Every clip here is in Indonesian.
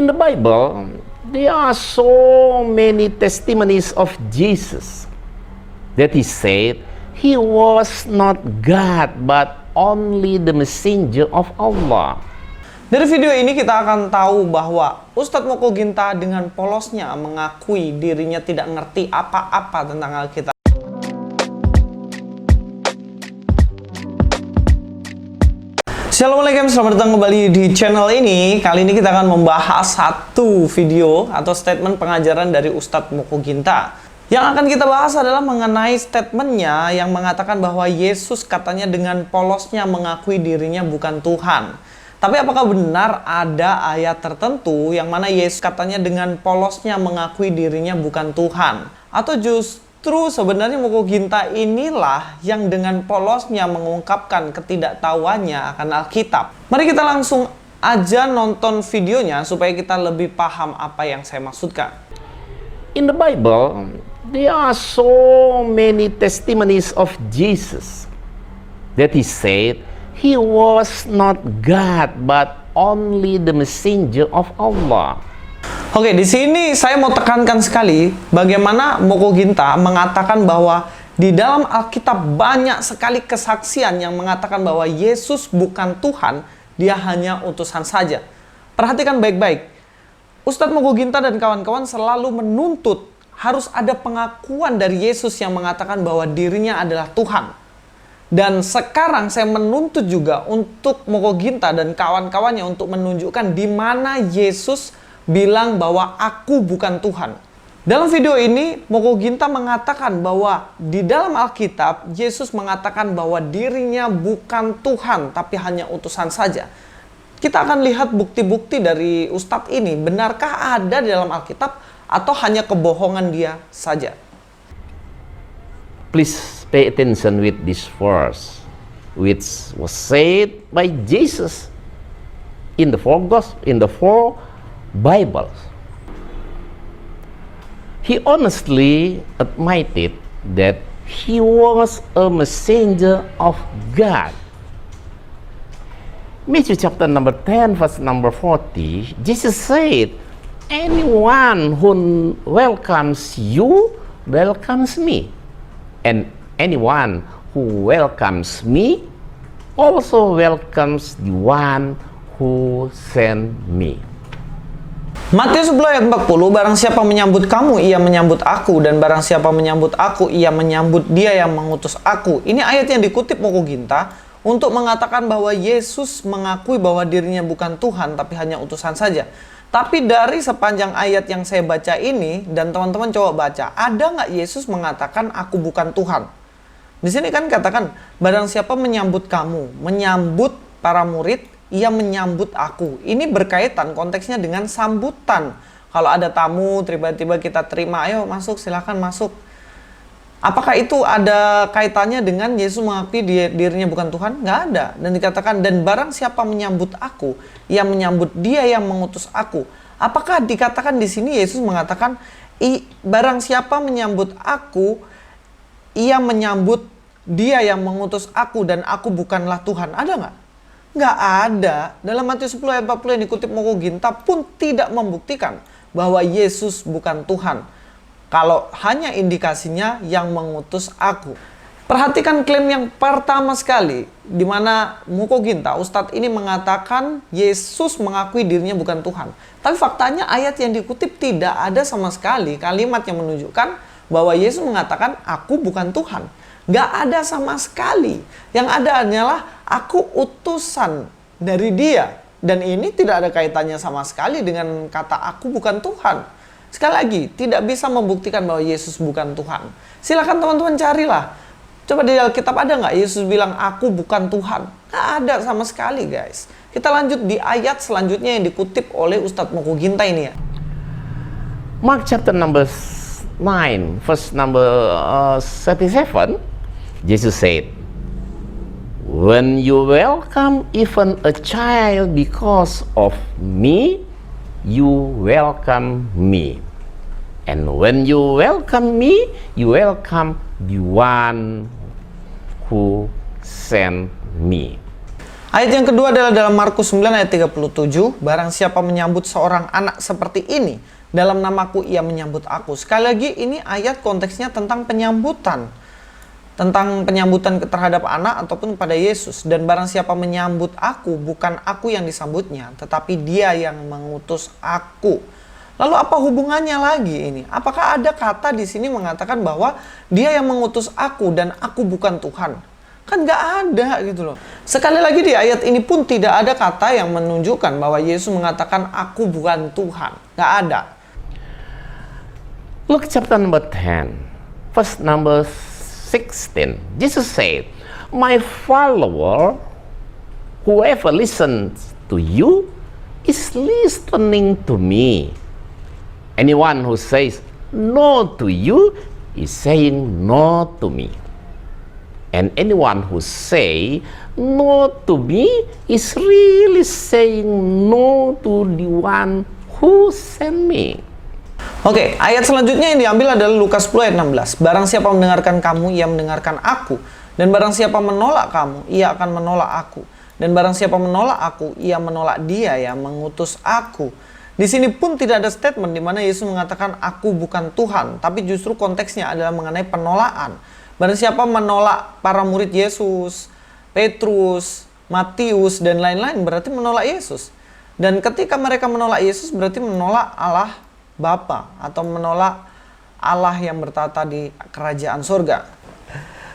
In the Bible, there are so many testimonies of Jesus that he said he was not God but only the messenger of Allah. Dari video ini kita akan tahu bahwa Ustadz Moko Ginta dengan polosnya mengakui dirinya tidak ngerti apa-apa tentang Alkitab. Assalamualaikum, selamat datang kembali di channel ini. Kali ini kita akan membahas satu video atau statement pengajaran dari Ustadz Moko Ginta. Yang akan kita bahas adalah mengenai statementnya yang mengatakan bahwa Yesus katanya dengan polosnya mengakui dirinya bukan Tuhan. Tapi apakah benar ada ayat tertentu yang mana Yesus katanya dengan polosnya mengakui dirinya bukan Tuhan? Atau justru sebenarnya Moko Ginta inilah yang dengan polosnya mengungkapkan ketidaktahuannya akan Alkitab? Mari kita langsung aja nonton videonya supaya kita lebih paham apa yang saya maksudkan. In the Bible, there are so many testimonies of Jesus that he said he was not God but only the messenger of Allah. Oke, di sini saya mau tekankan sekali bagaimana Moko Ginta mengatakan bahwa di dalam Alkitab banyak sekali kesaksian yang mengatakan bahwa Yesus bukan Tuhan, dia hanya utusan saja. Perhatikan baik-baik. Ustadz Moko Ginta dan kawan-kawan selalu menuntut harus ada pengakuan dari Yesus yang mengatakan bahwa dirinya adalah Tuhan. Dan sekarang saya menuntut juga untuk Moko Ginta dan kawan-kawannya untuk menunjukkan di mana Yesus bilang bahwa aku bukan Tuhan. Dalam video ini, Moko Ginta mengatakan bahwa di dalam Alkitab, Yesus mengatakan bahwa dirinya bukan Tuhan, tapi hanya utusan saja. Kita akan lihat bukti-bukti dari Ustadz ini. Benarkah ada di dalam Alkitab atau hanya kebohongan dia saja? Please pay attention with this verse, which was said by Jesus in the four Bibles. He honestly admitted that he was a messenger of God. Matthew chapter number 10, verse number 40, Jesus said, "Anyone who welcomes you welcomes me. And anyone who welcomes me also welcomes the one who sent me." Matius 10 ayat 40, barang siapa menyambut kamu, ia menyambut aku. Dan barang siapa menyambut aku, ia menyambut dia yang mengutus aku. Ini ayat yang dikutip Moko Ginta untuk mengatakan bahwa Yesus mengakui bahwa dirinya bukan Tuhan, tapi hanya utusan saja. Tapi dari sepanjang ayat yang saya baca ini, dan teman-teman coba baca, ada nggak Yesus mengatakan aku bukan Tuhan? Di sini kan katakan, barang siapa menyambut kamu, menyambut para murid, ia menyambut aku. Ini berkaitan konteksnya dengan sambutan. Kalau ada tamu, tiba-tiba kita terima, ayo masuk, silakan masuk. Apakah itu ada kaitannya dengan Yesus mengakui dirinya bukan Tuhan? Nggak ada. Dan dikatakan, dan barang siapa menyambut aku, ia menyambut dia yang mengutus aku. Apakah dikatakan di sini Yesus mengatakan, barang siapa menyambut aku, ia menyambut dia yang mengutus aku dan aku bukanlah Tuhan? Ada nggak? Nggak ada. Dalam Matius 10 ayat 40 yang dikutip Moko Ginta pun tidak membuktikan bahwa Yesus bukan Tuhan. Kalau hanya indikasinya yang mengutus aku. Perhatikan klaim yang pertama sekali, di mana Moko Ginta, Ustadz ini mengatakan Yesus mengakui dirinya bukan Tuhan. Tapi faktanya ayat yang dikutip tidak ada sama sekali kalimat yang menunjukkan bahwa Yesus mengatakan aku bukan Tuhan. Nggak ada sama sekali. Yang ada hanyalah aku utusan dari dia. Dan ini tidak ada kaitannya sama sekali dengan kata aku bukan Tuhan. Sekali lagi, tidak bisa membuktikan bahwa Yesus bukan Tuhan. Silakan teman-teman carilah. Coba di Alkitab ada nggak Yesus bilang aku bukan Tuhan? Nggak ada sama sekali, guys. Kita lanjut di ayat selanjutnya yang dikutip oleh Ustadz Moko Ginta ini ya. Mark chapter number 9, verse number 37, Jesus said, "When you welcome even a child because of me, you welcome me. And when you welcome me, you welcome the one who sent me." Ayat yang kedua adalah dalam Markus 9 ayat 37, barang siapa menyambut seorang anak seperti ini, dalam namaku ia menyambut aku. Sekali lagi ini ayat konteksnya tentang penyambutan. Tentang penyambutan terhadap anak ataupun kepada Yesus. Dan barang siapa menyambut aku, bukan aku yang disambutnya, tetapi dia yang mengutus aku. Lalu apa hubungannya lagi ini? Apakah ada kata di sini mengatakan bahwa dia yang mengutus aku dan aku bukan Tuhan? Kan nggak ada gitu loh. Sekali lagi di ayat ini pun tidak ada kata yang menunjukkan bahwa Yesus mengatakan aku bukan Tuhan. Nggak ada. Look chapter number 10, verse number 16. Jesus said, "My follower, whoever listens to you, is listening to me. Anyone who says no to you is saying no to me. And anyone who say no to me is really saying no to the one who sent me." Oke, ayat selanjutnya yang diambil adalah Lukas 10 ayat 16. Barang siapa mendengarkan kamu, ia mendengarkan aku. Dan barang siapa menolak kamu, ia akan menolak aku. Dan barang siapa menolak aku, ia menolak dia yang mengutus aku. Di sini pun tidak ada statement di mana Yesus mengatakan aku bukan Tuhan, tapi justru konteksnya adalah mengenai penolakan. Barang siapa menolak para murid Yesus, Petrus, Matius, dan lain-lain berarti menolak Yesus. Dan ketika mereka menolak Yesus berarti menolak Allah Bapa atau menolak Allah yang bertata di kerajaan surga.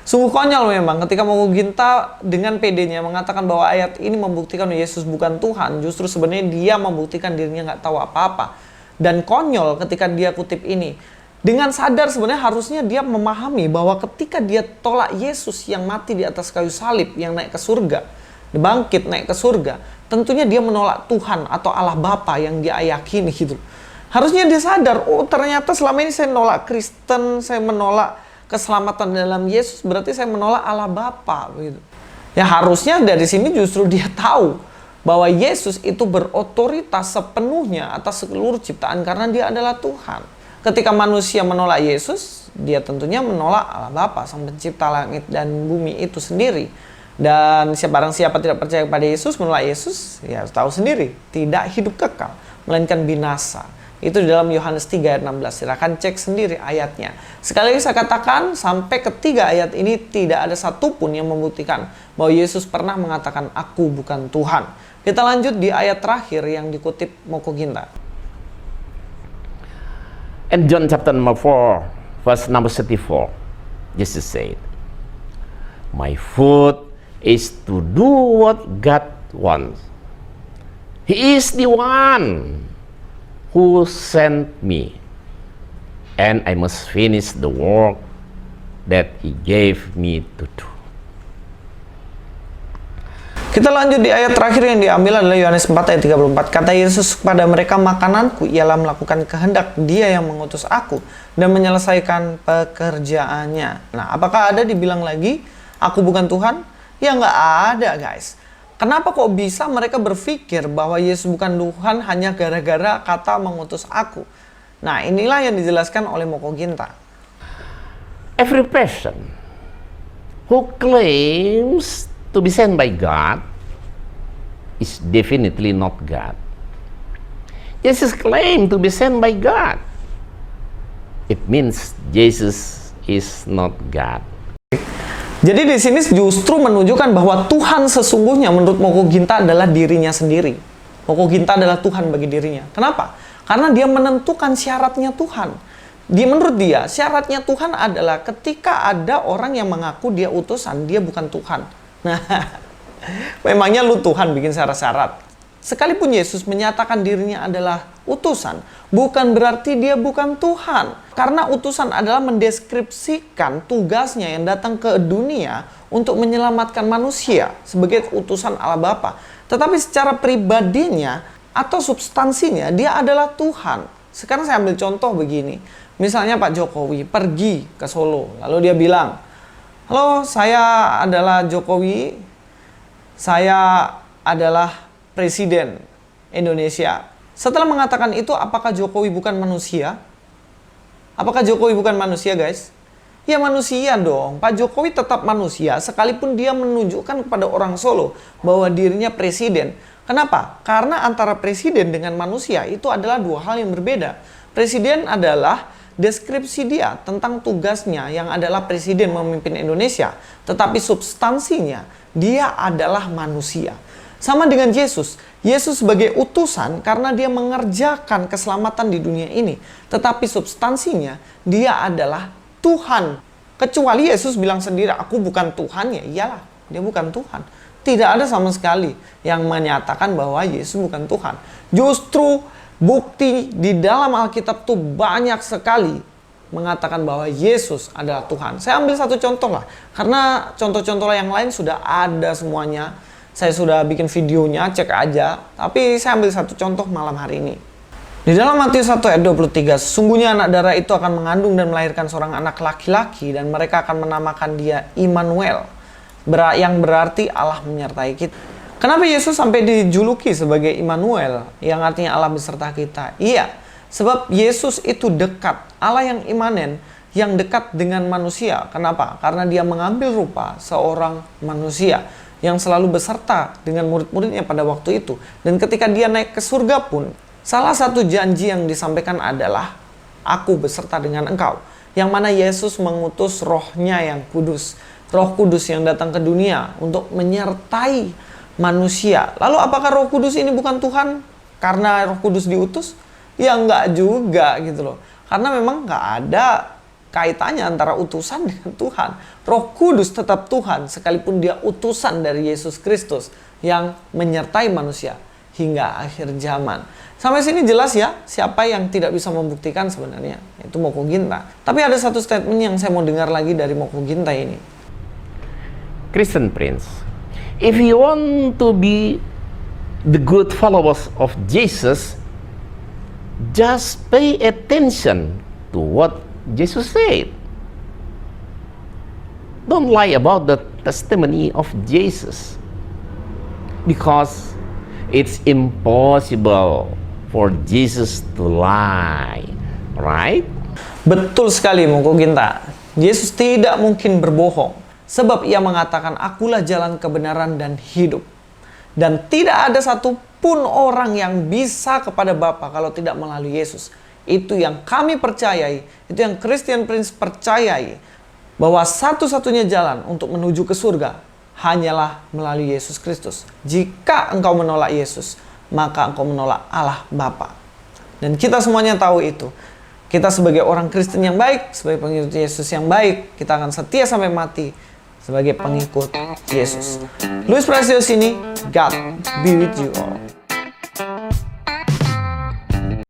Sungguh konyol memang ketika Moko Ginta dengan PD-nya mengatakan bahwa ayat ini membuktikan Yesus bukan Tuhan. Justru sebenarnya dia membuktikan dirinya nggak tahu apa-apa. Dan konyol ketika dia kutip ini. Dengan sadar sebenarnya harusnya dia memahami bahwa ketika dia tolak Yesus yang mati di atas kayu salib, yang naik ke surga, dibangkit naik ke surga, tentunya dia menolak Tuhan atau Allah Bapa yang dia yakini gitu. Harusnya dia sadar, oh ternyata selama ini saya menolak Kristen, saya menolak keselamatan dalam Yesus, berarti saya menolak Allah Bapa gitu. Ya harusnya dari sini justru dia tahu bahwa Yesus itu berotoritas sepenuhnya atas seluruh ciptaan karena dia adalah Tuhan. Ketika manusia menolak Yesus, dia tentunya menolak Allah Bapa, Sang Pencipta langit dan bumi itu sendiri. Dan barang siapa tidak percaya kepada Yesus, menolak Yesus, ya tahu sendiri, tidak hidup kekal, melainkan binasa. Itu di dalam Yohanes 3 ayat 16. Silakan cek sendiri ayatnya. Sekali lagi saya katakan, sampai ketiga ayat ini tidak ada satupun yang membuktikan bahwa Yesus pernah mengatakan aku bukan Tuhan. Kita lanjut di ayat terakhir yang dikutip Moko Ginta. And John chapter number 4, verse number 34, Jesus said, "My food is to do what God wants. He is the one who sent me, and I must finish the work that He gave me to do." Kita lanjut di ayat terakhir yang diambil adalah Yohanes 4 ayat 34. Kata Yesus kepada mereka, makananku ialah melakukan kehendak Dia yang mengutus aku dan menyelesaikan pekerjaannya. Nah, apakah ada dibilang lagi, aku bukan Tuhan? Ya nggak ada guys. Kenapa kok bisa mereka berpikir bahwa Yesus bukan Tuhan hanya gara-gara kata mengutus aku? Nah, inilah yang dijelaskan oleh Moko Ginta. Every person who claims to be sent by God is definitely not God. Jesus claimed to be sent by God. It means Jesus is not God. Jadi di sini justru menunjukkan bahwa Tuhan sesungguhnya menurut Moko Ginta adalah dirinya sendiri. Moko Ginta adalah Tuhan bagi dirinya. Kenapa? Karena dia menentukan syaratnya Tuhan. Menurut dia, syaratnya Tuhan adalah ketika ada orang yang mengaku dia utusan, dia bukan Tuhan. Nah, memangnya lu Tuhan bikin syarat-syarat? Sekalipun Yesus menyatakan dirinya adalah utusan, bukan berarti dia bukan Tuhan. Karena utusan adalah mendeskripsikan tugasnya yang datang ke dunia untuk menyelamatkan manusia sebagai utusan Allah Bapa. Tetapi secara pribadinya atau substansinya, dia adalah Tuhan. Sekarang saya ambil contoh begini. Misalnya Pak Jokowi pergi ke Solo, lalu dia bilang, "Halo, saya adalah Jokowi, saya adalah Presiden Indonesia." Setelah mengatakan itu, apakah Jokowi bukan manusia? Apakah Jokowi bukan manusia, guys? Ya manusia dong. Pak Jokowi tetap manusia sekalipun dia menunjukkan kepada orang Solo bahwa dirinya presiden. Kenapa? Karena antara presiden dengan manusia itu adalah dua hal yang berbeda. Presiden adalah deskripsi dia tentang tugasnya yang adalah presiden memimpin Indonesia. Tetapi substansinya dia adalah manusia. Sama dengan Yesus. Yesus sebagai utusan karena dia mengerjakan keselamatan di dunia ini. Tetapi substansinya dia adalah Tuhan. Kecuali Yesus bilang sendiri, aku bukan Tuhan, ya iyalah, dia bukan Tuhan. Tidak ada sama sekali yang menyatakan bahwa Yesus bukan Tuhan. Justru bukti di dalam Alkitab tuh banyak sekali mengatakan bahwa Yesus adalah Tuhan. Saya ambil satu contoh lah, karena contoh-contoh yang lain sudah ada semuanya. Saya sudah bikin videonya, cek aja. Tapi saya ambil satu contoh malam hari ini. Di dalam Matius 1 ayat 23, sesungguhnya anak darah itu akan mengandung dan melahirkan seorang anak laki-laki dan mereka akan menamakan dia Immanuel, yang berarti Allah menyertai kita. Kenapa Yesus sampai dijuluki sebagai Immanuel, yang artinya Allah beserta kita? Iya, sebab Yesus itu dekat, Allah yang imanen, yang dekat dengan manusia. Kenapa? Karena dia mengambil rupa seorang manusia yang selalu beserta dengan murid-muridnya pada waktu itu. Dan ketika dia naik ke surga pun, salah satu janji yang disampaikan adalah, aku beserta dengan engkau. Yang mana Yesus mengutus rohnya yang kudus. Roh Kudus yang datang ke dunia untuk menyertai manusia. Lalu apakah Roh Kudus ini bukan Tuhan karena Roh Kudus diutus? Ya enggak juga gitu loh. Karena memang enggak ada kaitannya antara utusan dengan Tuhan. Roh Kudus tetap Tuhan sekalipun dia utusan dari Yesus Kristus yang menyertai manusia hingga akhir zaman. Sampai sini jelas ya siapa yang tidak bisa membuktikan sebenarnya. Itu Moko Ginta. Tapi ada satu statement yang saya mau dengar lagi dari Moko Ginta ini. Christian Prince, if you want to be the good followers of Jesus, just pay attention to what Jesus said. Don't lie about the testimony of Jesus, because it's impossible for Jesus to lie, right? Betul sekali Moko Ginta. Yesus tidak mungkin berbohong. Sebab ia mengatakan, akulah jalan kebenaran dan hidup. Dan tidak ada satupun orang yang bisa kepada Bapa kalau tidak melalui Yesus. Itu yang kami percayai, itu yang Christian Prince percayai. Bahwa satu-satunya jalan untuk menuju ke surga hanyalah melalui Yesus Kristus. Jika engkau menolak Yesus, maka engkau menolak Allah Bapa. Dan kita semuanya tahu itu. Kita sebagai orang Kristen yang baik, sebagai pengikut Yesus yang baik, kita akan setia sampai mati sebagai pengikut Yesus. Luis Prasetyo sini, God be with you all.